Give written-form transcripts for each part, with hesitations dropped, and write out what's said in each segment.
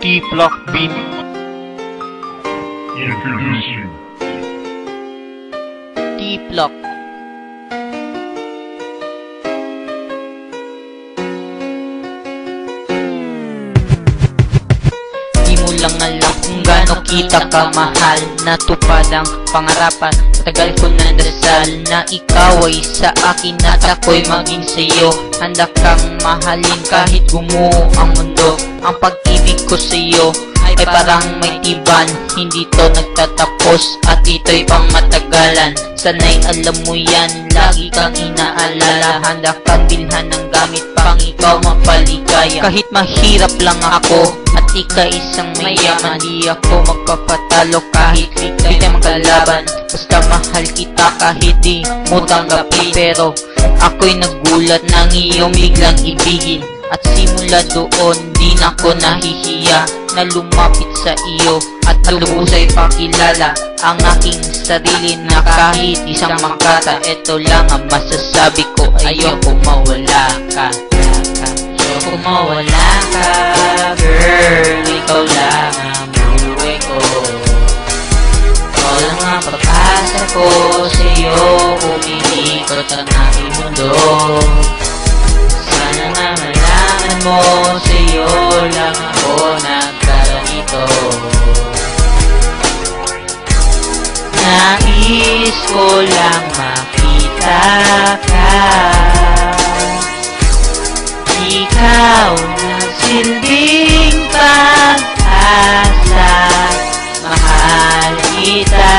T-Block Beat. Introducing T-Block. Di mo lang alam kung gaano kita kamahal. Natupad ang pangarapan, tagal ko na dasal na ikaw ay sa akin at ako'y maging sa'yo. Handa kang mahalin kahit gumuho ang mundo. Ang pag-ibig ko sa'yo ay parang may tiban, hindi to nagtatapos at ito'y pang matagalan. Sana'y alam mo yan, lagi kang inaalala. Handa kang bilhan ng gamit pang ikaw mapaligaya. Kahit mahirap lang ako at ika isang mayaman, di ako magpapatalo kahit di tayo magkalaban. Basta mahal kita kahit di mo tanggapin. Pero ako'y nagulat ng iyong biglang ibigin. At simula doon, di na ako nahihiya na lumapit sa iyo at lubusay pakilala ang aking sarili na kahit isang makata. Ito lang ang masasabi ko, ayoko mawala ka. Ayoko mawala ka, girl. Ikaw lang ang buhay ko. Ikaw lang ang pag-asa ko. Sa'yo umiikot ang aking mundo. Sana nga malaman mo, sa'yo lang ako nagkaganito. Nais ko lang makita ka. Ikaw na silbing pag-asa, mahal kita.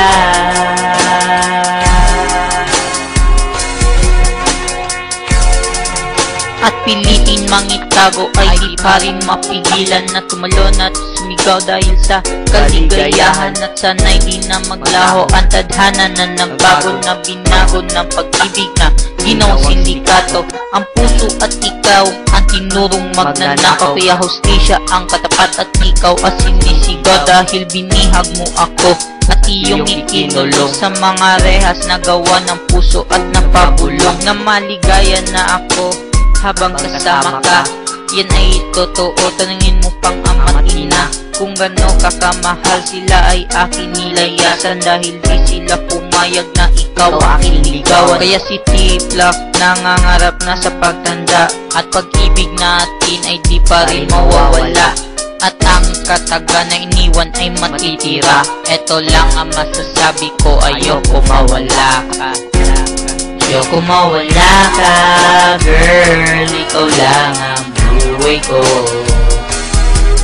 At piliin mang itago ay di pa rin mapigilan na tumalon at sumigaw dahil sa kaligayahan. At sana'y di na maglaho ang tadhana na nagbago na binago ng pag-ibig na ginawang sindikato. Ang puso at ikaw ang tinurong magnanakaw, kaya hustisya ang katapat at ikaw ang sinisigaw dahil binihag mo ako at iyong ikinulong sa mga rehas na gawa ng puso at napabulong. Na maligaya na ako habang kasama ka, yan ay totoo. Tanungin mo pang ama't ina kung gano kakamahal, sila ay aking nilayasan dahil di sila pumayag na ikaw aking ligawan. Kaya si T-Block nangangarap na sa pagtanda at pag-ibig natin ay di pa rin mawawala. At ang kataga na iniwan ay matitira. Ito lang ang masasabi ko, ayoko mawala ka. Ayoko mawala ka, girl. Ikaw lang ang buhay ko.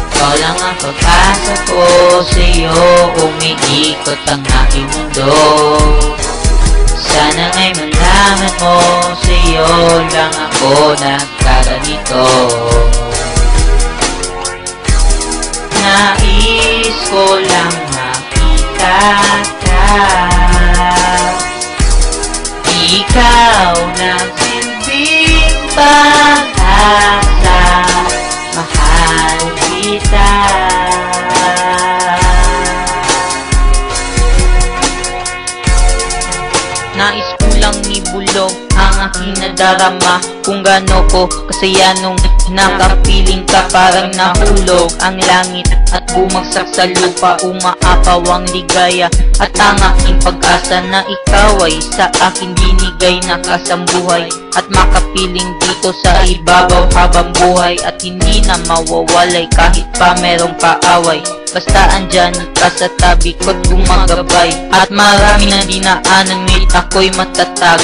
Ikaw lang ang pag-asa ko. Sa'yo umiikot ang aking mundo. Sana nga'y malaman mo, sa'yo lang ako nagkaganito. Nais ko lang makita ka. Ikaw na silbing pag-asa, mahal kita. Nais ko lang ibulong ang aking nadarama, kung gaano ko kasaya nung nakapiling ka. Parang nahulog ang langit at bumagsak sa lupa, umaapaw ang ligaya at ang aking pag-asa na ikaw ay sa akin binigay na kasambuhay at makapiling dito sa ibabaw habang buhay at hindi na mawawalay kahit pa merong paaway. Basta andyan ka sa tabi ko't gumagabay at marami na dinaanan, ngunit ako'y matatag.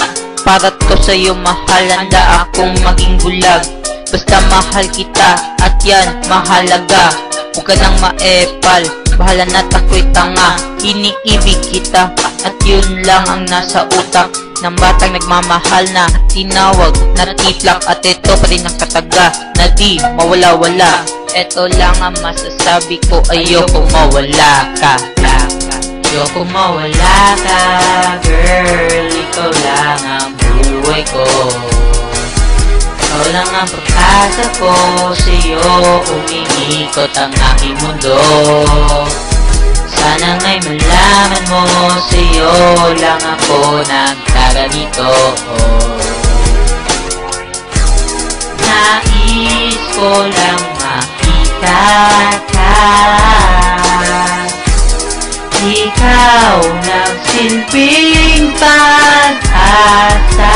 Para't ko sa'yo mahal, handa akong maging bulag. Basta mahal kita at yan mahalaga. Huwag ka nang maepal, bahala na't ako'y tanga. Iniibig kita at yun lang ang nasa utak ng batang nagmamahal na tinawag na T-Block. At ito pa rin ang kataga na di mawala-wala. Ito lang ang masasabi ko, ayoko mawala ka. Ayoko mawala ka, girl. Ikaw lang ang buhay ko. Ikaw lang ang pag-asa ko. Sa'yo umiikot ang aking mundo. Sana nga'y malaman mo, sa'yo lang ako nagkaganito. Nais ko lang makita ka. ikaw nagsilbing pag-asa.